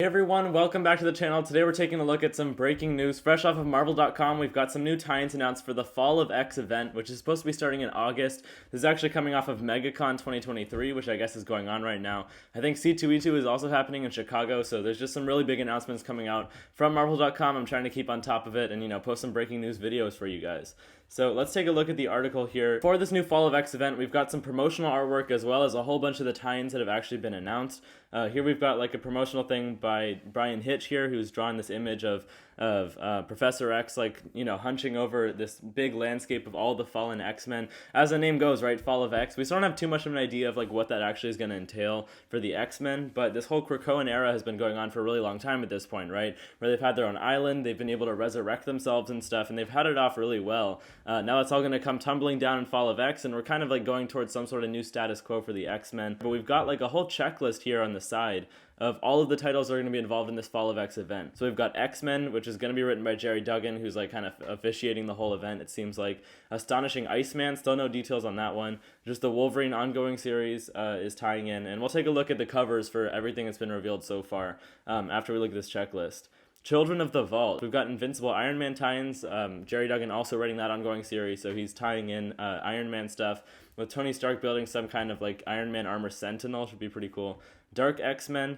Hey everyone, welcome back to the channel. Today we're taking a look at some breaking news. Fresh off of Marvel.com, we've got some new tie-ins announced for the Fall of X event, which is supposed to be starting in August. This is actually coming off of MegaCon 2023, which I guess is going on right now. I think C2E2 is also happening in Chicago, so there's just some really big announcements coming out from Marvel.com. I'm trying to keep on top of it and, post some breaking news videos for you guys. So let's take a look at the article here. For this new Fall of X event, we've got some promotional artwork as well as a whole bunch of the tie-ins that have actually been announced. Here we've got like a promotional thing by Brian Hitch here, who's drawn this image of Professor X, hunching over this big landscape of all the fallen X-Men. As the name goes, right, Fall of X. We still don't have too much of an idea of what that actually is going to entail for the X-Men, but this whole Krakoan era has been going on for a really long time at this point, right? Where they've had their own island, they've been able to resurrect themselves and stuff, and they've had it off really well. Now it's all going to come tumbling down in Fall of X, and we're kind of going towards some sort of new status quo for the X-Men. But we've got a whole checklist here on the side of all of the titles that are going to be involved in this Fall of X event. So we've got X-Men, which is going to be written by Jerry Duggan, who's kind of officiating the whole event, it seems like. Astonishing Iceman, still no details on that one. Just the Wolverine ongoing series is tying in, and we'll take a look at the covers for everything that's been revealed so far after we look at this checklist. Children of the Vault. We've got Invincible Iron Man tie-ins. Jerry Duggan also writing that ongoing series, so he's tying in Iron Man stuff with Tony Stark building some kind of Iron Man armor sentinel. Should be pretty cool. Dark X-Men.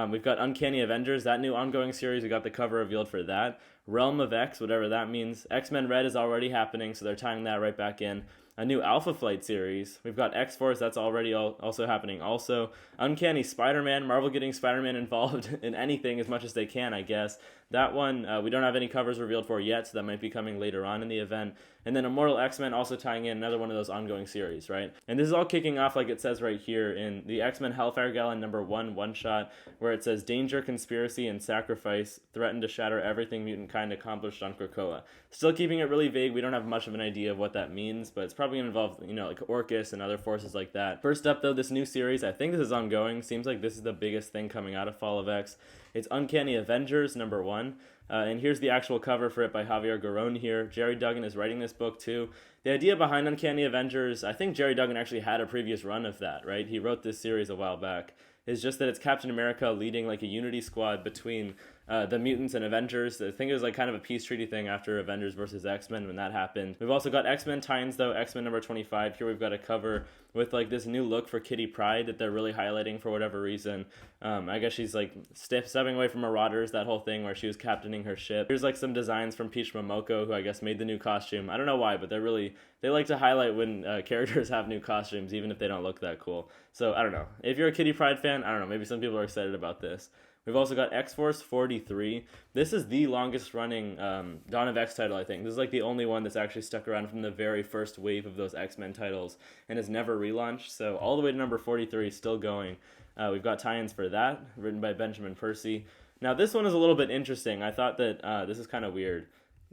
We've got Uncanny Avengers, that new ongoing series. We got the cover revealed for that. Realm of X, whatever that means. X-Men Red is already happening, so they're tying that right back in. A new Alpha Flight series. We've got X-Force, that's already also happening. Also, Uncanny Spider-Man, Marvel getting Spider-Man involved in anything as much as they can, I guess. That one, we don't have any covers revealed for yet, so that might be coming later on in the event. And then Immortal X-Men also tying in another one of those ongoing series, right? And this is all kicking off, like it says right here, in the X-Men Hellfire Gala #1 one-shot, where it says, Danger, conspiracy, and sacrifice threaten to shatter everything mutant kind accomplished on Krakoa. Still keeping it really vague. We don't have much of an idea of what that means, but it's probably going to involve, Orcus and other forces like that. First up, though, this new series, I think this is ongoing. Seems like this is the biggest thing coming out of Fall of X. It's Uncanny Avengers #1. And here's the actual cover for it by Javier Garrón here. Jerry Duggan is writing this book too. The idea behind Uncanny Avengers, I think Jerry Duggan actually had a previous run of that, right? He wrote this series a while back. Is just that it's Captain America leading a unity squad between the mutants and Avengers. I think it was kind of a peace treaty thing after Avengers versus X-Men when that happened. We've also got X-Men tie-ins though, X-Men #25. Here we've got a cover with this new look for Kitty Pryde that they're really highlighting for whatever reason. I guess she's stepping away from Marauders, that whole thing where she was captaining her ship. Here's some designs from Peach Momoko, who I guess made the new costume. I don't know why, but they like to highlight when characters have new costumes, even if they don't look that cool. So I don't know. If you're a Kitty Pryde fan, I don't know, maybe some people are excited about this. We've also got X-Force 43. This is the longest running Dawn of X title, I think. This is the only one that's actually stuck around from the very first wave of those X-Men titles and has never relaunched. So all the way to number 43, still going. We've got tie-ins for that, written by Benjamin Percy. Now this one is a little bit interesting. I thought that this is kind of weird.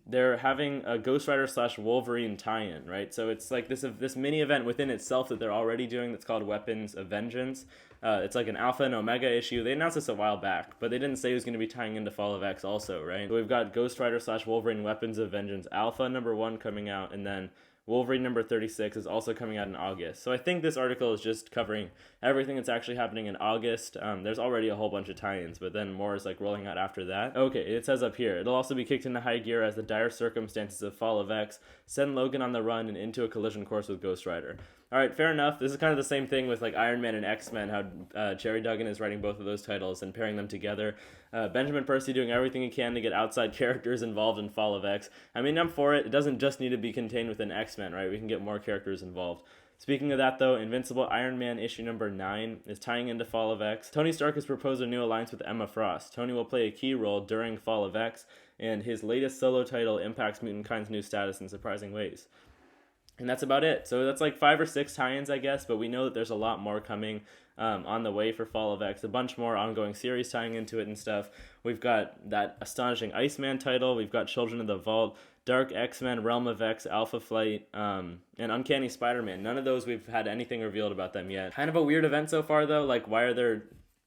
They're having a Ghost Rider / Wolverine tie-in, right? So it's this mini event within itself that they're already doing that's called Weapons of Vengeance. It's an Alpha and Omega issue. They announced this a while back, but they didn't say it was going to be tying into Fall of X also, right? So we've got Ghost Rider / Wolverine Weapons of Vengeance Alpha #1 coming out, and then Wolverine #36 is also coming out in August. So I think this article is just covering everything that's actually happening in August. There's already a whole bunch of tie-ins, but then more is rolling out after that. Okay, it says up here, it'll also be kicked into high gear as the dire circumstances of Fall of X send Logan on the run and into a collision course with Ghost Rider. Alright, fair enough. This is kind of the same thing with Iron Man and X-Men, how Jerry Duggan is writing both of those titles and pairing them together. Benjamin Percy doing everything he can to get outside characters involved in Fall of X. I mean, I'm for it. It doesn't just need to be contained within X-Men, right? We can get more characters involved. Speaking of that, though, Invincible Iron Man issue #9 is tying into Fall of X. Tony Stark has proposed a new alliance with Emma Frost. Tony will play a key role during Fall of X, and his latest solo title impacts mutant kind's new status in surprising ways. And that's about it. So that's 5 or 6 tie-ins, I guess, but we know that there's a lot more coming on the way for Fall of X. A bunch more ongoing series tying into it and stuff. We've got that Astonishing Iceman title. We've got Children of the Vault, Dark X-Men, Realm of X, Alpha Flight, and Uncanny Spider-Man. None of those we've had anything revealed about them yet. Kind of a weird event so far, though. Why are there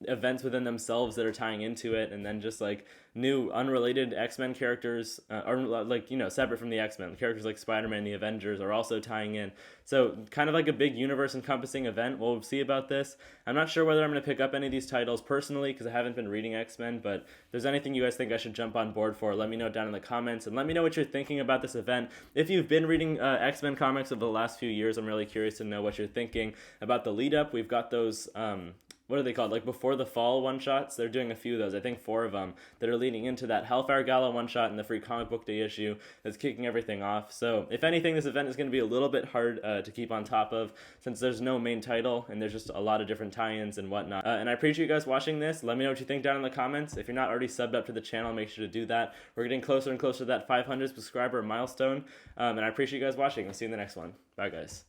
events within themselves that are tying into it, and then just like new unrelated X-Men characters, or like, you know, separate from the X-Men characters like Spider-Man, the Avengers are also tying in. So kind of like a big universe encompassing event. We'll see about this. I'm not sure whether I'm going to pick up any of these titles personally because I haven't been reading X-Men, but if there's anything you guys think I should jump on board for, let me know down in the comments, and let me know what you're thinking about this event. If you've been reading X-Men comics over the last few years, I'm really curious to know what you're thinking about the lead up. We've got those what are they called? Like before the fall one shots. They're doing a few of those. I think 4 of them that are leading into that Hellfire Gala one shot and the free comic book day issue that's kicking everything off. So if anything, this event is going to be a little bit hard to keep on top of since there's no main title and there's just a lot of different tie-ins and whatnot. And I appreciate you guys watching this. Let me know what you think down in the comments. If you're not already subbed up to the channel, make sure to do that. We're getting closer and closer to that 500 subscriber milestone. And I appreciate you guys watching. I'll see you in the next one. Bye, guys.